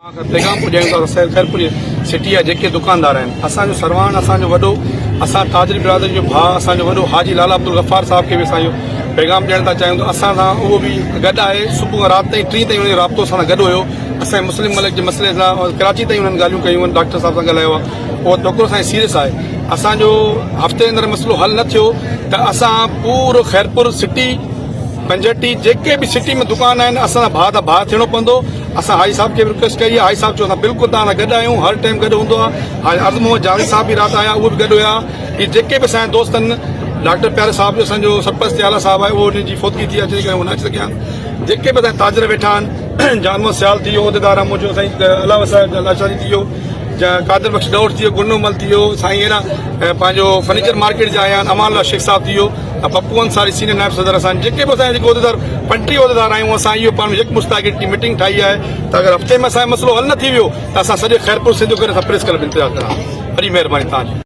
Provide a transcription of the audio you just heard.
पैगाम पुॼायूं था खैरपुर सिटी जा जेके दुकानदार आहिनि असांजो सरवान असांजो वॾो असां ताजरी बिरादरी जो भाउ असांजो वॾो हाजी लाला अब्दुल गफ़ार साहिब खे बि असांजो पैगाम ॾियण था चाहियूं त असां सां उहो बि गॾु आहे सुबुह खां राति ताईं 3 ताईं उन जो राब्तो असां सां गॾु हुयो असांजे मुस्लिम मलिक जे मसइले सां कराची ताईं उन्हनि ॻाल्हियूं कयूं आहिनि डॉक्टर साहिब सां ॻाल्हायो आहे उहो तकिड़ो असांजो सीरियस आहे असांजो हफ़्ते जे अंदरि मसइलो हल न थियो त असां पूरो खैरपुर सिटी पंजटी जेके बि सिटी में दुकान आहिनि असां भाउ त भाउ थियणो पवंदो असां हाई साहब खे बि रिक्वेस्ट कई आहे हाई साहब चयो असां बिल्कुलु तव्हां सां गॾु आहियूं हर टाइम गॾु हूंदो आहे हाणे अर्ज़ मोहम्मद जावेद साहब बि राति आया उहे बि गॾु हुया इहे जेके बि असांजा दोस्त आहिनि डॉक्टर प्यारे साहब जो असांजो सरपंच त्याला साहब आहे उहो उनजी फोतगी थी अचे करे उहो न अची सघिया आहिनि जेके बि असांजा ताजर वेठा आहिनि जानवर सियाल थी वियो उहिदेदार आहे मुंहिंजो साईं अलावा साहिब लाचारी थी वियो या कादिर बख्श डौर थी वियो गुंडोमल थी वियो साईं अहिड़ा पंहिंजो फर्नीचर मार्केट जा आया आहिनि अमान शेख साहब थी वियो पप्पू अंसारी सीनियर नायब सदर असां जेके बि असांजा जेके उहिदेदार 35 उहिदेदार आहियूं असां इहो पाण में हिकु मुस्तक़िल की मीटिंग ठाही आहे त अगरि हफ़्ते में असांजो मसइलो हल न थी वियो त असां सॼे खैरपुर सिंध करे असां प्रेस क्लब इंतज़ारु करां वॾी महिरबानी तव्हांजी।